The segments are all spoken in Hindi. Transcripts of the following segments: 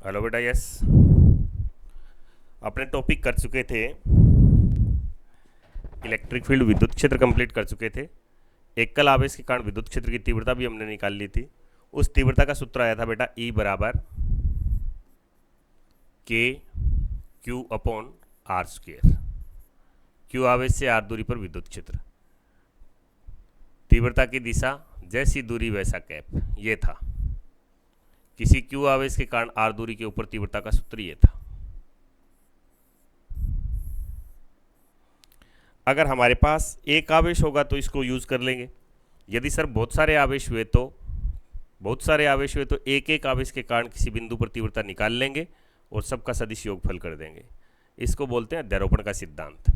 हेलो बेटा। यस, अपने टॉपिक कर चुके थे, इलेक्ट्रिक फील्ड विद्युत क्षेत्र कंप्लीट कर चुके थे। एकल आवेश के कारण विद्युत क्षेत्र की तीव्रता भी हमने निकाल ली थी। उस तीव्रता का सूत्र आया था बेटा E बराबर के Q upon R square. Q आवेश से आर दूरी पर विद्युत क्षेत्र, तीव्रता की दिशा जैसी दूरी वैसा कैप, ये था। किसी क्यू आवेश के कारण आर दूरी के ऊपर तीव्रता का सूत्र ये था। अगर हमारे पास एक आवेश होगा तो इसको यूज कर लेंगे। यदि सर बहुत सारे आवेश हुए तो एक एक आवेश के कारण किसी बिंदु पर तीव्रता निकाल लेंगे और सबका सदिश योगफल कर देंगे। इसको बोलते हैं अध्यारोपण का सिद्धांत।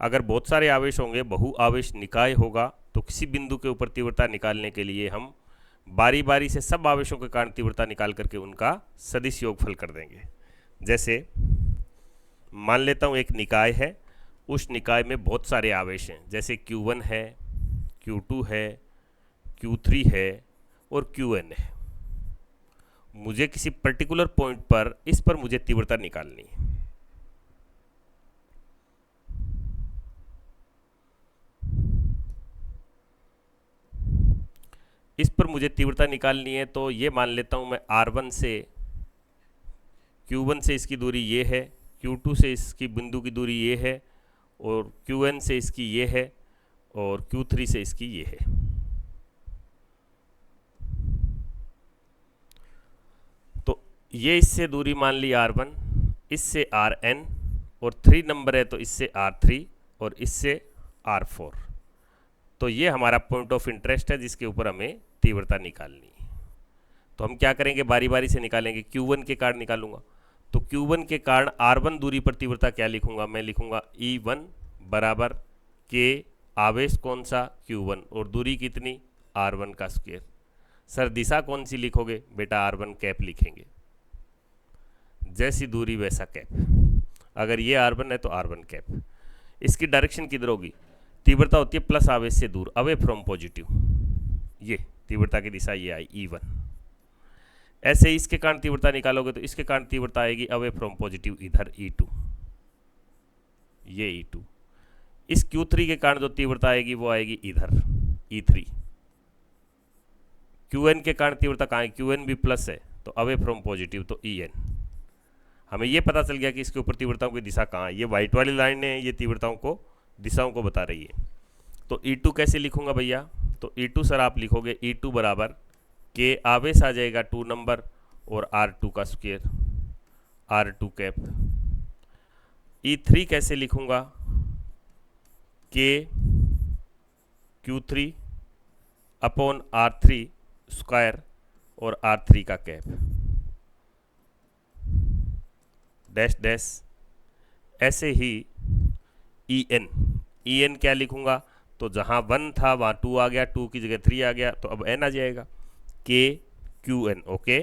अगर बहुत सारे आवेश होंगे, बहु आवेश निकाय होगा, तो किसी बिंदु के ऊपर तीव्रता निकालने के लिए हम बारी बारी से सब आवेशों के कारण तीव्रता निकाल करके उनका सदिश योगफल कर देंगे। जैसे मान लेता हूँ एक निकाय है, उस निकाय में बहुत सारे आवेश हैं, जैसे Q1 है, Q2 है, Q3 है और Qn है। मुझे किसी पर्टिकुलर पॉइंट पर इस पर मुझे तीव्रता निकालनी है। इस पर मुझे तीव्रता निकालनी है, तो ये मान लेता हूं मैं R1 से, Q1 से इसकी दूरी ये है, Q2 से इसकी बिंदु की दूरी ये है, और Qn से इसकी ये है, और Q3 से इसकी ये है। तो ये इससे दूरी मान ली R1, इससे Rn, और 3 नंबर है तो इससे R3 और इससे R4। तो ये हमारा पॉइंट ऑफ इंटरेस्ट है जिसके ऊपर हमें तीव्रता निकालनी है। तो हम क्या करेंगे, बारी बारी से निकालेंगे। Q1 के कारण निकालूंगा, तो Q1 के कारण R1 दूरी पर तीव्रता क्या लिखूंगा, मैं लिखूंगा E1 बराबर के आवेश कौन सा, Q1, और दूरी कितनी, R1 का स्क्वायर। सर दिशा कौन सी लिखोगे, बेटा R1 कैप लिखेंगे, जैसी दूरी वैसा कैप। अगर ये R1 है तो R1 कैप। इसकी डायरेक्शन किधर होगी, तीव्रता होती है प्लस आवेश से दूर, अवे फ्रॉम पॉजिटिव। ये तीव्रता की दिशा ये आई E1। ऐसे ही इसके कारण तीव्रता निकालोगे तो इसके कारण तीव्रता आएगी अवे फ्रॉम पॉजिटिव, इधर E2, ये E2। इस Q3 के कारण जो तीव्रता आएगी वो आएगी इधर E3। Qn के कारण तीव्रता कहाँ है, Qn भी प्लस है तो अवे फ्रॉम पॉजिटिव, तो En। हमें ये पता चल गया कि इसके ऊपर तीव्रताओं की दिशा कहाँ है। ये व्हाइट वाली लाइन है, ये तीव्रताओं को, दिशाओं को बता रही है। तो E2 कैसे लिखूंगा भैया, तो E2 सर आप लिखोगे E2 बराबर के आवेश आ जाएगा 2 नंबर और R2 का स्क्वायर, R2 कैप। E3 कैसे लिखूंगा, के Q3 अपॉन R3 स्क्वायर और R3 का कैप, डैश डैश। ऐसे ही En क्या लिखूंगा, तो जहां 1 था वहां 2 आ गया, 2 की जगह 3 आ गया, तो अब n आ जाएगा, के Qn ओके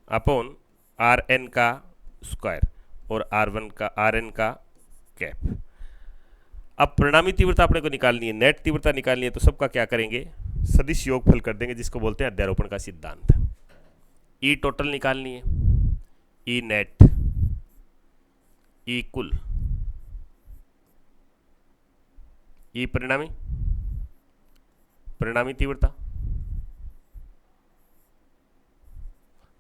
अपॉन Rn का स्क्वायर और Rn का कैप। अब परिणामी तीव्रता अपने को निकालनी है, नेट तीव्रता निकालनी है, तो सबका क्या करेंगे, सदिश योगफल कर देंगे, जिसको बोलते हैं अध्यारोपण का सिद्धांत। ई टोटल निकालनी है, ई नेट, ई कुल, ई परिणामी, परिणामी तीव्रता।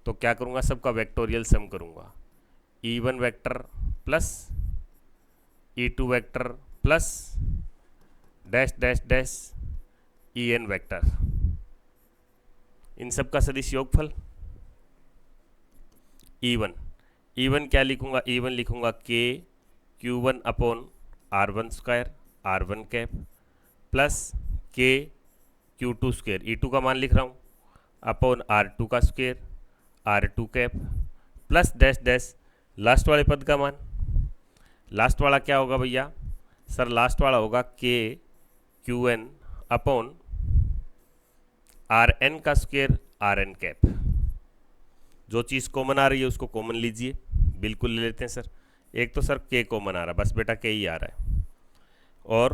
तो क्या करूंगा, सबका वेक्टोरियल सम करूंगा, E1 vector plus E2 vector plus dash dash dash En vector, इन सब का सदिश योगफल E1 क्या लिखूंगा, E1 लिखूंगा के Q1 upon R1 square, R1 cap, plus के Q2 स्क्वायर, E2 का मान लिख रहा हूँ, अपॉन R2 का square, R2 cap, plus dash dash last वाले पद का मान। लास्ट वाला क्या होगा भैया, सर लास्ट वाला होगा के Qn अपॉन Rn का स्क्वायर, Rn कैप। जो चीज़ कॉमन आ रही है उसको कॉमन लीजिए, बिल्कुल ले लेते हैं सर। एक तो सर के कॉमन आ रहा है, बस बेटा के ही आ रहा है, और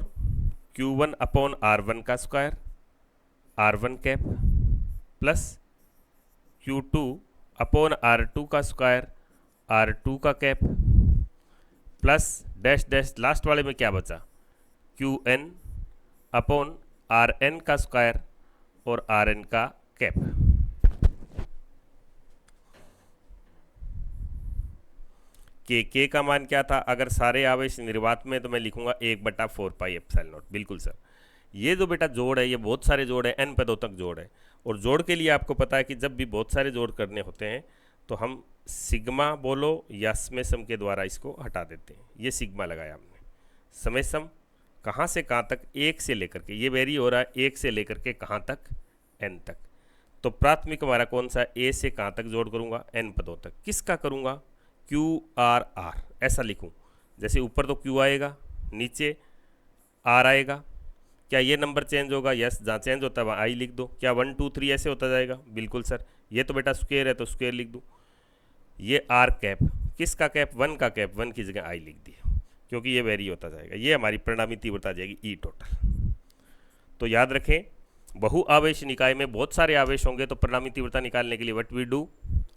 Q1 अपॉन R1 का square, R1 cap, plus Q2 upon R2 का स्क्वायर, R2 का cap, plus dash dash last वाले में क्या बचा, QN अपॉन RN का स्क्वायर और RN का कैप। के का मान क्या था, अगर सारे आवेश निर्वात में तो मैं लिखूंगा 1/4πε0। बिल्कुल सर, ये जो बेटा जोड़ है ये बहुत सारे जोड़ है, n पदों तक जोड़ है, और जोड़ के लिए आपको पता है कि जब भी बहुत सारे जोड़ करने होते हैं तो हम सिग्मा बोलो या समेसम के द्वारा इसको हटा देते हैं। ये सिग्मा लगाया हमने, समेसम कहाँ से कहाँ तक, 1 से लेकर के, ये वेरी हो रहा है 1 से लेकर के कहाँ तक, n तक। तो प्राथमिक हमारा कौन सा, a से कहाँ तक जोड़ करूँगा, n पदों तक। किसका करूँगा, QRR ऐसा लिखूँ, जैसे ऊपर तो Q आएगा, नीचे R आएगा। क्या ये नंबर चेंज होगा, यस, जहाँ चेंज होता है वहाँ आई लिख दो। क्या 1 2 3 ऐसे होता जाएगा, बिल्कुल सर। ये तो बेटा स्क्वायर है तो स्क्वायर लिख दूँ। ये R कैप, किसका कैप, 1 का कैप, 1 की जगह आई लिख दिया, क्योंकि ये वेरी होता जाएगा। ये हमारी परिणामी तीव्रता आ जाएगी ई टोटल। तो याद रखें, बहु आवेश निकाय में बहुत सारे आवेश होंगे तो परिणामी तीव्रता निकालने के लिए व्हाट वी डू,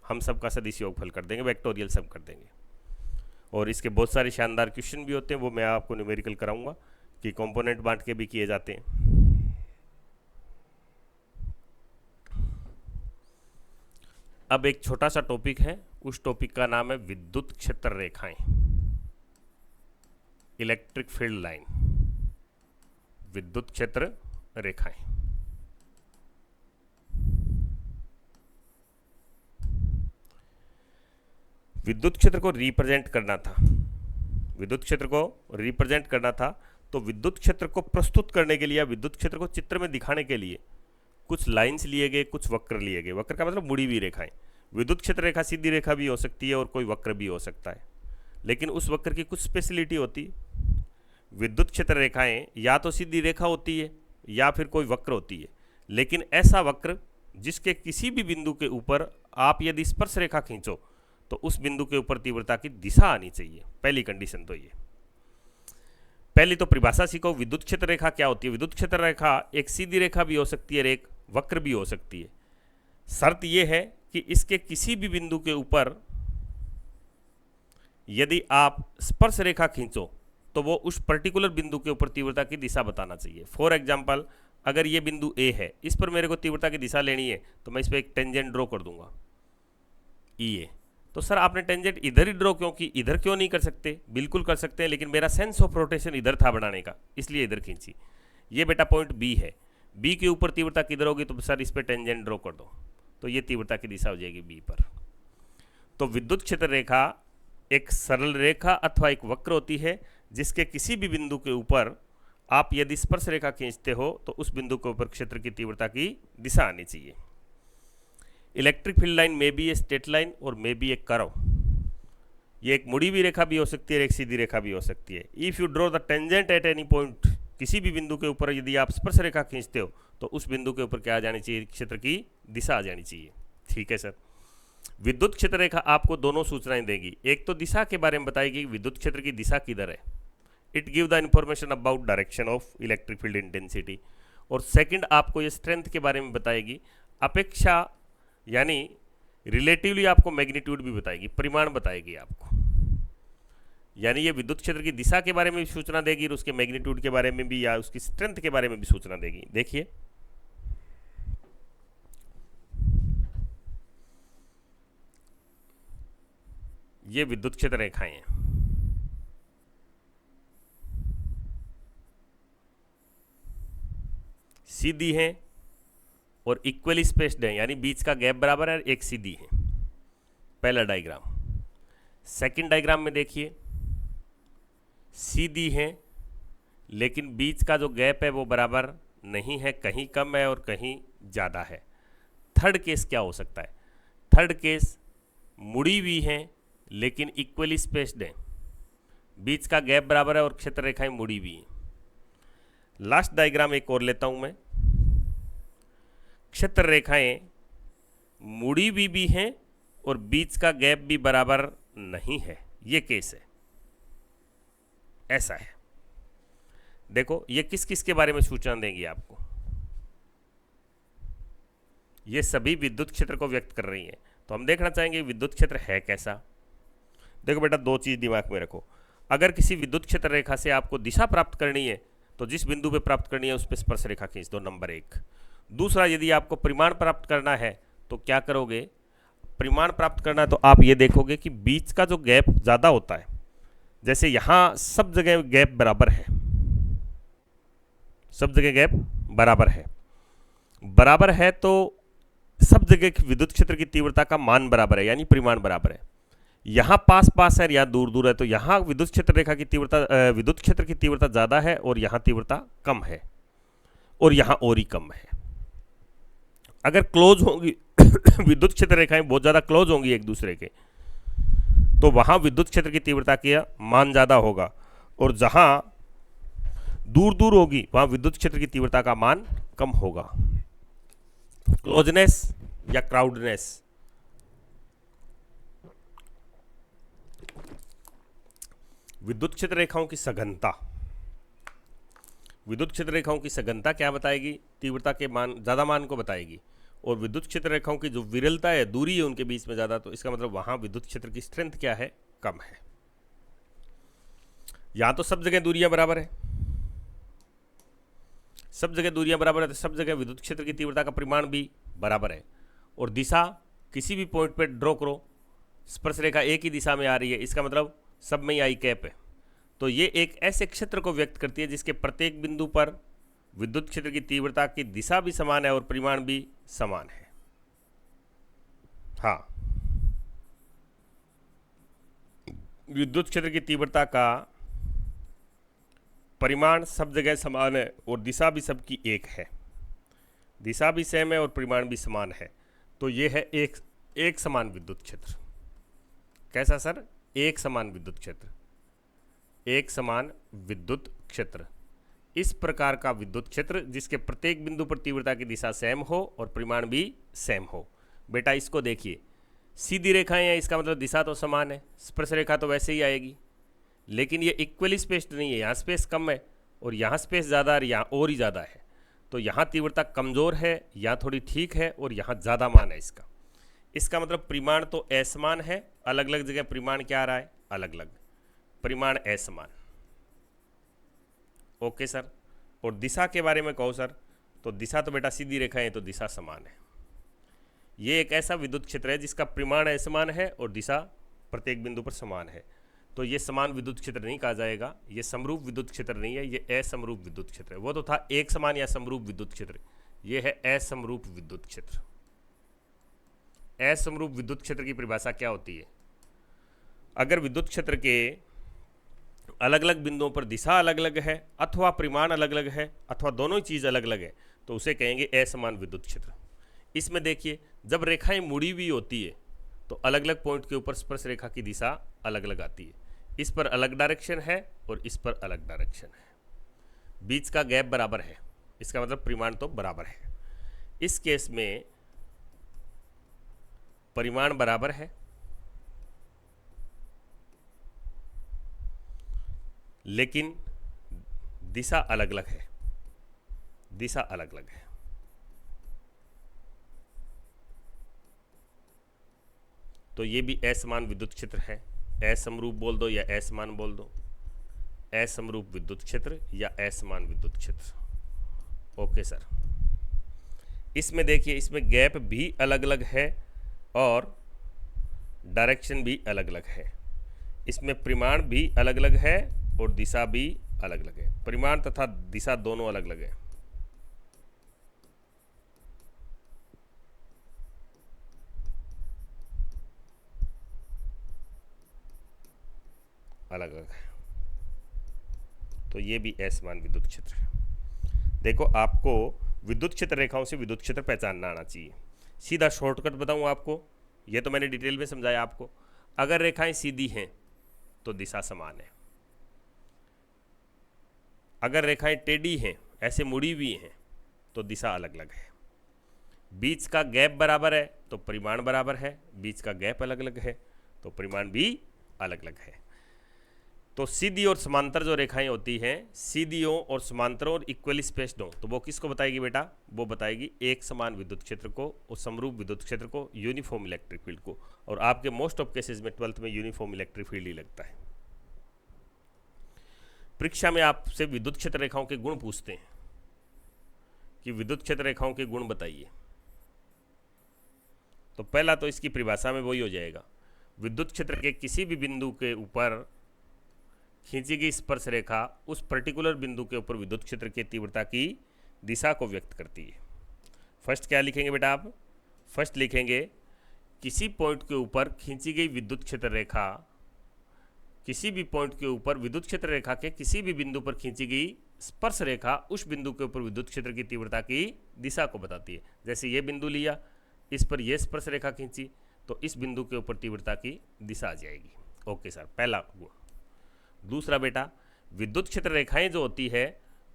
हम सबका सदिश योगफल कर देंगे, वेक्टोरियल सम कर देंगे। और इसके बहुत सारे शानदार क्वेश्चन भी होते हैं, वो मैं आपको न्यूमेरिकल कराऊंगा कि कंपोनेंट बांट के भी किए जाते हैं। अब एक छोटा सा टॉपिक है, उस टॉपिक का नाम है विद्युत क्षेत्र रेखाएं, इलेक्ट्रिक फील्ड लाइन, विद्युत क्षेत्र रेखाएं। विद्युत क्षेत्र को रिप्रेजेंट करना था, विद्युत क्षेत्र को रिप्रेजेंट करना था, तो विद्युत क्षेत्र को प्रस्तुत करने के लिए, विद्युत क्षेत्र को चित्र में दिखाने के लिए कुछ लाइंस लिए गए, कुछ वक्र लिए गए। वक्र का मतलब मुड़ी हुई रेखाएं। विद्युत क्षेत्र रेखा सीधी रेखा भी हो सकती है और कोई वक्र भी हो सकता है, लेकिन उस वक्र की कुछ स्पेशलिटी होती है। विद्युत क्षेत्र रेखाएं या तो सीधी रेखा होती है या फिर कोई वक्र होती है, लेकिन ऐसा वक्र जिसके किसी भी बिंदु के ऊपर आप यदि स्पर्श रेखा खींचो तो उस बिंदु के ऊपर तीव्रता की दिशा आनी चाहिए। पहली कंडीशन तो ये। पहली तो परिभाषा सीखो, विद्युत क्षेत्र रेखा क्या होती है। विद्युत क्षेत्र रेखा एक सीधी रेखा भी हो सकती है और एक वक्र भी हो सकती है। शर्त यह है कि इसके किसी भी बिंदु के ऊपर यदि आप स्पर्श रेखा खींचो तो वो उस पर्टिकुलर बिंदु के ऊपर तीव्रता की दिशा बताना चाहिए। फॉर एग्जाम्पल, अगर ये बिंदु ए है, इस पर मेरे को तीव्रता की दिशा लेनी है तो मैं इस पर एक टेंजेंट ड्रॉ कर दूंगा ई ए। तो सर आपने टेंजेंट इधर ही ड्रॉ क्यों की, इधर क्यों नहीं कर सकते, बिल्कुल कर सकते हैं, लेकिन मेरा सेंस ऑफ रोटेशन इधर था बनाने का, इसलिए इधर खींची। ये बेटा पॉइंट बी है, बी के ऊपर तीव्रता किधर होगी, तो सर इस पर टेंजेंट ड्रॉ कर दो, तो ये तीव्रता की दिशा हो जाएगी बी पर। तो विद्युत क्षेत्र रेखा एक सरल रेखा अथवा एक वक्र होती है जिसके किसी भी बिंदु के ऊपर आप यदि स्पर्श रेखा खींचते हो तो उस बिंदु के ऊपर क्षेत्र की तीव्रता की दिशा आनी चाहिए। इलेक्ट्रिक फील्ड लाइन में भी ए स्ट्रेट लाइन और में भी एक कर्व। ये एक मुड़ी हुई रेखा भी हो सकती है, एक सीधी रेखा भी हो सकती है। If you draw the tangent at any point, किसी भी बिंदु के ऊपर यदि आप स्पर्श रेखा खींचते हो तो उस बिंदु के ऊपर क्या आ जानी चाहिए, क्षेत्र की दिशा आ जानी चाहिए। ठीक है सर। विद्युत क्षेत्र रेखा आपको दोनों सूचनाएं देगी, एक तो दिशा के बारे में बताएगी, विद्युत क्षेत्र की दिशा किधर है, it give the information about direction of electric field intensity, और सेकंड आपको ये स्ट्रेंथ के बारे में बताएगी, अपेक्षा यानी रिलेटिवली आपको मैग्नीट्यूड भी बताएगी, परिमाण बताएगी आपको। यानी ये विद्युत क्षेत्र की दिशा के बारे में भी सूचना देगी और उसके मैग्नीट्यूड के बारे में भी या उसकी स्ट्रेंथ के बारे में भी सूचना देगी। देखिए ये विद्युत क्षेत्र रेखाएं हैं, सीधी हैं और इक्वली स्पेस्ड है, यानी बीच का गैप बराबर है, एक सीधी है। पहला डायग्राम। सेकंड डायग्राम में देखिए सीधी है लेकिन बीच का जो गैप है वो बराबर नहीं है, कहीं कम है और कहीं ज़्यादा है। थर्ड केस क्या हो सकता है, थर्ड केस मुड़ी हुई है लेकिन इक्वली स्पेस्ड है, बीच का गैप बराबर है और क्षेत्र रेखाएं मुड़ी हुई हैं। लास्ट डायग्राम एक और लेता हूं मैं, क्षेत्र रेखाएं मुड़ी हुई भी हैं और बीच का गैप भी बराबर नहीं है, ये केस है, ऐसा है। देखो ये किस किस के बारे में सूचना देंगी आपको, ये सभी विद्युत क्षेत्र को व्यक्त कर रही हैं। तो हम देखना चाहेंगे विद्युत क्षेत्र है कैसा। देखो बेटा, दो चीज़ दिमाग में रखो। अगर किसी विद्युत क्षेत्र रेखा से आपको दिशा प्राप्त करनी है तो जिस बिंदु पे प्राप्त करनी है उस पर स्पर्श रेखा खींच दो, नंबर एक। दूसरा, यदि आपको परिमाण प्राप्त करना है तो क्या करोगे, परिमाण प्राप्त करना है तो आप ये देखोगे कि बीच का जो गैप ज़्यादा होता है, जैसे यहाँ सब जगह गैप बराबर है, सब जगह गैप बराबर है तो सब जगह की विद्युत क्षेत्र की तीव्रता का मान बराबर है, यानी परिमाण बराबर है। यहाँ पास पास है, यहाँ दूर दूर है, तो यहाँ विद्युत क्षेत्र रेखा की तीव्रता, विद्युत क्षेत्र की तीव्रता ज़्यादा है और यहाँ तीव्रता कम है, और यहाँ और ही कम है। अगर क्लोज होंगी विद्युत क्षेत्र रेखाएं बहुत ज़्यादा क्लोज होंगी एक दूसरे के, तो वहाँ विद्युत क्षेत्र की तीव्रता का मान ज़्यादा होगा, और जहाँ दूर दूर होगी वहाँ विद्युत क्षेत्र की तीव्रता का मान कम होगा। क्लोजनेस या क्राउडनेस, विद्युत क्षेत्र रेखाओं की सघनता, विद्युत क्षेत्र रेखाओं की सघनता क्या बताएगी, तीव्रता के मान, ज़्यादा मान को बताएगी। और विद्युत क्षेत्र रेखाओं की जो विरलता है, दूरी है उनके बीच में ज़्यादा, तो इसका मतलब वहाँ विद्युत क्षेत्र की स्ट्रेंथ क्या है, कम है। यहाँ तो सब जगह दूरियां बराबर है, सब जगह दूरियां बराबर है, तो सब जगह विद्युत क्षेत्र की तीव्रता का परिमाण भी बराबर है। और दिशा किसी भी पॉइंट पे ड्रॉ करो, स्पर्श रेखा एक ही दिशा में आ रही है, इसका मतलब सब में आई कैप है। तो ये एक ऐसे क्षेत्र को व्यक्त करती है जिसके प्रत्येक बिंदु पर विद्युत क्षेत्र की तीव्रता की दिशा भी समान है और परिमाण भी समान है। हाँ, विद्युत क्षेत्र की तीव्रता का परिमाण सब जगह समान है और दिशा भी सबकी एक है, दिशा भी सेम है और परिमाण भी समान है। तो ये है एक समान विद्युत क्षेत्र। कैसा सर, एक समान विद्युत क्षेत्र, एक समान विद्युत क्षेत्र। इस प्रकार का विद्युत क्षेत्र जिसके प्रत्येक बिंदु पर तीव्रता की दिशा सेम हो और परिमाण भी सेम हो। बेटा इसको देखिए, सीधी रेखाएं हैं, इसका मतलब दिशा तो समान है, स्पर्श रेखा तो वैसे ही आएगी, लेकिन ये इक्वली स्पेस्ड नहीं है, यहाँ स्पेस कम है और यहाँ स्पेस ज़्यादा और यहाँ और ही ज़्यादा है। तो यहाँ तीव्रता कमज़ोर है, यहाँ थोड़ी ठीक है और यहाँ ज़्यादा मान है इसका। इसका मतलब परिमाण तो असमान है, अलग अलग जगह परिमाण क्या आ रहा है, अलग अलग, परिमाण असमान। Okay sir. और दिशा के बारे में कहो सर, तो दिशा तो बेटा सीधी रेखा है तो दिशा समान है। ये एक ऐसा विद्युत क्षेत्र है जिसका परिमाण असमान है और दिशा प्रत्येक बिंदु पर समान है। तो ये समान विद्युत क्षेत्र नहीं कहा जाएगा, ये समरूप विद्युत क्षेत्र नहीं है, ये असमरूप विद्युत क्षेत्र है। वो तो था एक समान या समरूप विद्युत क्षेत्र, ये है असमरूप विद्युत क्षेत्र। असमरूप विद्युत क्षेत्र की परिभाषा क्या होती है, अगर विद्युत क्षेत्र के अलग अलग बिंदुओं पर दिशा अलग अलग है अथवा परिमाण अलग अलग है अथवा दोनों ही चीज़ अलग अलग है तो उसे कहेंगे असमान विद्युत क्षेत्र। इसमें देखिए, जब रेखाएं मुड़ी हुई होती है तो अलग अलग पॉइंट के ऊपर स्पर्श रेखा की दिशा अलग अलग आती है। इस पर अलग डायरेक्शन है और इस पर अलग डायरेक्शन है, बीच का गैप बराबर है, इसका मतलब परिमाण तो बराबर है। इस केस में परिमाण बराबर है लेकिन दिशा अलग अलग है, दिशा अलग अलग है। तो ये भी असमान विद्युत क्षेत्र है, असमरूप बोल दो या असमान बोल दो, असमरूप विद्युत क्षेत्र या असमान विद्युत क्षेत्र। Okay sir. इसमें देखिए, इसमें गैप भी अलग अलग है और डायरेक्शन भी अलग अलग है, इसमें परिमाण भी अलग अलग है और दिशा भी अलग अलग है, परिमाण तथा दिशा दोनों अलग अलग है। अलग अलग है, तो ये भी असमान विद्युत क्षेत्र है। देखो, आपको विद्युत क्षेत्र रेखाओं से विद्युत क्षेत्र पहचानना आना चाहिए। सीधा शॉर्टकट बताऊं आपको, ये तो मैंने डिटेल में समझाया आपको। अगर रेखाएं सीधी हैं तो दिशा समान है, अगर रेखाएं टेढ़ी हैं, ऐसे मुड़ी हुई हैं, तो दिशा अलग अलग है। बीच का गैप बराबर है तो परिमाण बराबर है, बीच का गैप अलग अलग है तो परिमाण भी अलग अलग है। तो सीधी और समांतर जो रेखाएं होती हैं, सीधियों और समांतरों और इक्वली स्पेस्ड हो, तो वो किसको बताएगी बेटा? वो बताएगी एक समान विद्युत क्षेत्र को और समरूप विद्युत क्षेत्र को, यूनिफॉर्म इलेक्ट्रिक फील्ड को। और आपके मोस्ट ऑफ केसेस में 12th में यूनिफॉर्म इलेक्ट्रिक फील्ड ही लगता है। परीक्षा में आपसे विद्युत क्षेत्र रेखाओं के गुण पूछते हैं कि विद्युत क्षेत्र रेखाओं के गुण बताइए। तो पहला तो इसकी परिभाषा में वही हो जाएगा, विद्युत क्षेत्र के किसी भी बिंदु के ऊपर खींची गई स्पर्श रेखा उस पर्टिकुलर बिंदु के ऊपर विद्युत क्षेत्र की तीव्रता की दिशा को व्यक्त करती है। फर्स्ट क्या लिखेंगे बेटा आप? फर्स्ट लिखेंगे किसी पॉइंट के ऊपर खींची गई विद्युत क्षेत्र रेखा, किसी भी पॉइंट के ऊपर विद्युत क्षेत्र रेखा के किसी भी बिंदु पर खींची गई स्पर्श रेखा उस बिंदु के ऊपर विद्युत क्षेत्र की तीव्रता की दिशा को बताती है। जैसे ये बिंदु लिया, इस पर यह स्पर्श रेखा खींची, तो इस बिंदु के ऊपर तीव्रता की दिशा आ जाएगी। ओके सर, पहला गुण। दूसरा बेटा, विद्युत क्षेत्र रेखाएं जो होती है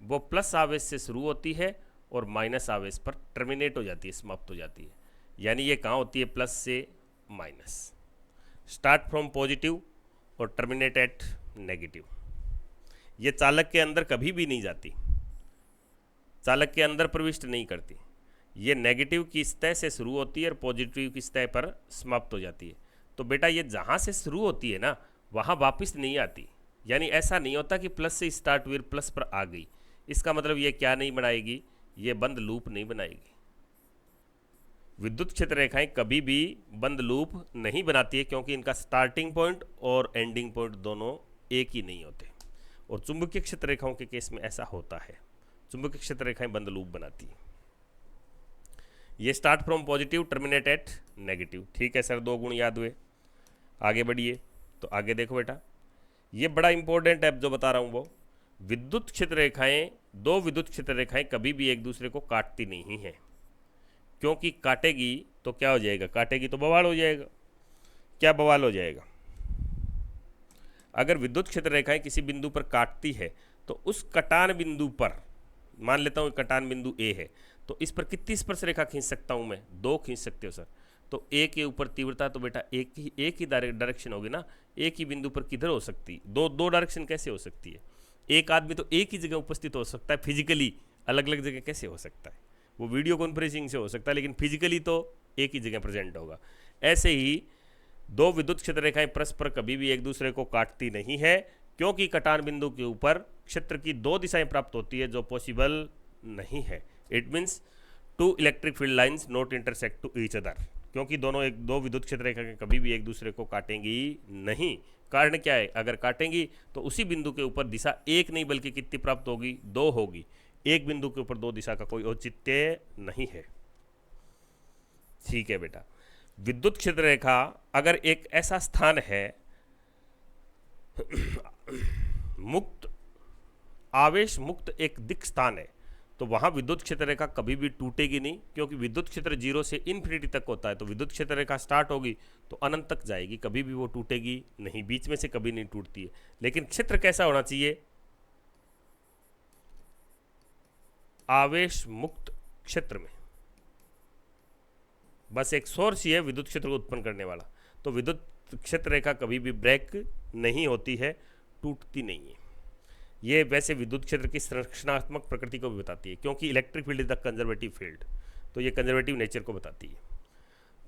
वो प्लस आवेश से शुरू होती है और माइनस आवेश पर टर्मिनेट हो जाती है, समाप्त हो जाती है। यानी ये कहाँ होती है? प्लस से माइनस, स्टार्ट फ्रॉम पॉजिटिव और टर्मिनेट एट नेगेटिव। ये चालक के अंदर कभी भी नहीं जाती, चालक के अंदर प्रविष्ट नहीं करती। ये नेगेटिव की सतह से शुरू होती है और पॉजिटिव की सतह पर समाप्त हो जाती है। तो बेटा ये जहाँ से शुरू होती है ना, वहाँ वापस नहीं आती। यानी ऐसा नहीं होता कि प्लस से स्टार्ट हुई प्लस पर आ गई। इसका मतलब ये क्या नहीं बनाएगी? ये बंद लूप नहीं बनाएगी। विद्युत क्षेत्र रेखाएं कभी भी बंद लूप नहीं बनाती है, क्योंकि इनका स्टार्टिंग पॉइंट और एंडिंग पॉइंट दोनों एक ही नहीं होते। और चुंबकीय क्षेत्र रेखाओं के केस में ऐसा होता है, चुंबकीय क्षेत्र रेखाएं बंद लूप बनाती हैं। ये start from positive, terminate at negative. ठीक है सर, 2 गुण याद हुए। आगे बढ़िए। तो आगे देखो बेटा, ये बड़ा इंपॉर्टेंट है जो बता रहा हूँ वो। विद्युत क्षेत्र रेखाएं, 2 विद्युत क्षेत्र रेखाएं कभी भी एक दूसरे को काटती नहीं हैं, क्योंकि काटेगी तो क्या हो जाएगा? काटेगी तो बवाल हो जाएगा। क्या बवाल हो जाएगा? अगर विद्युत क्षेत्र रेखाएं किसी बिंदु पर काटती है तो उस कटान बिंदु पर, मान लेता हूँ कटान बिंदु ए है, तो इस पर कितनी स्पर्श रेखा खींच सकता हूँ मैं? 2 खींच सकते हो सर। तो ए के ऊपर तीव्रता तो बेटा एक ही डायरेक्शन होगी ना, एक ही बिंदु पर किधर हो सकती? दो डायरेक्शन कैसे हो सकती है? एक आदमी तो एक ही जगह उपस्थित हो सकता है, फिजिकली अलग अलग जगह कैसे हो सकता है? वो वीडियो कॉन्फ्रेंसिंग से हो सकता है, लेकिन फिजिकली तो एक ही जगह प्रेजेंट होगा। ऐसे ही 2 विद्युत क्षेत्र रेखाएं परस्पर कभी भी एक दूसरे को काटती नहीं है, क्योंकि कटान बिंदु के ऊपर क्षेत्र की 2 दिशाएं प्राप्त होती है, जो पॉसिबल नहीं है। It means 2 electric field lines not intersect to each other, क्योंकि 2 विद्युत क्षेत्र रेखा कभी भी एक दूसरे को काटेंगी नहीं। कारण क्या है? अगर काटेंगी तो उसी बिंदु के ऊपर दिशा एक नहीं बल्कि कितनी प्राप्त होगी? 2 होगी। एक बिंदु के ऊपर 2 दिशा का कोई औचित्य नहीं है। ठीक है बेटा, विद्युत क्षेत्र रेखा अगर एक ऐसा स्थान है मुक्त, आवेश मुक्त एक दिक् स्थान है, तो वहाँ विद्युत क्षेत्र रेखा कभी भी टूटेगी नहीं, क्योंकि विद्युत क्षेत्र 0 से इन्फिनिटी तक होता है। तो विद्युत क्षेत्र रेखा स्टार्ट होगी तो अनंत तक जाएगी, कभी भी वो टूटेगी नहीं, बीच में से कभी नहीं टूटती है। लेकिन क्षेत्र कैसा होना चाहिए? आवेश मुक्त क्षेत्र में। बस एक सोर्स ही है विद्युत क्षेत्र को उत्पन्न करने वाला। तो विद्युत क्षेत्र रेखा कभी भी ब्रेक नहीं होती है, टूटती नहीं है। ये वैसे विद्युत क्षेत्र की संरचनात्मक प्रकृति को भी बताती है, क्योंकि electric field is the conservative field, तो ये कंजर्वेटिव नेचर को बताती है।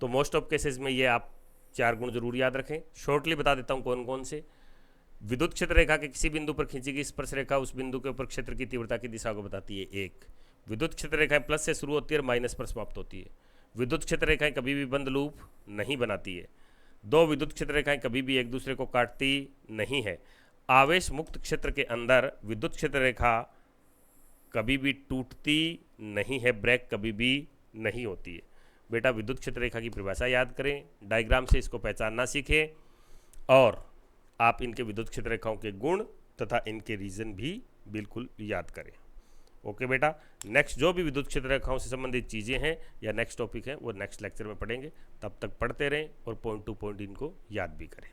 तो मोस्ट ऑफ केसेस में ये आप 4 गुण जरूर याद रखें। शॉर्टली बता देता हूँ कौन कौन से। विद्युत क्षेत्र रेखा के किसी बिंदु पर खींची गई स्पर्श रेखा उस बिंदु के ऊपर क्षेत्र की तीव्रता की दिशा को बताती है। 1, विद्युत क्षेत्र रेखाएं प्लस से शुरू होती है और माइनस पर समाप्त होती है। विद्युत क्षेत्र रेखाएं कभी भी बंद लूप नहीं बनाती है। 2 विद्युत क्षेत्र रेखाएं कभी भी एक दूसरे को काटती नहीं है। आवेश मुक्त क्षेत्र के अंदर विद्युत क्षेत्र रेखा कभी भी टूटती नहीं है, ब्रेक कभी भी नहीं होती है। बेटा विद्युत क्षेत्र रेखा की परिभाषा याद करें, डायग्राम से इसको पहचानना सीखें और आप इनके विद्युत क्षेत्र रेखाओं के गुण तथा इनके रीजन भी बिल्कुल याद करें। ओके बेटा, नेक्स्ट जो भी विद्युत क्षेत्र रेखाओं से संबंधित चीज़ें हैं या नेक्स्ट टॉपिक है वो नेक्स्ट लेक्चर में पढ़ेंगे। तब तक पढ़ते रहें और पॉइंट टू पॉइंट इनको याद भी करें।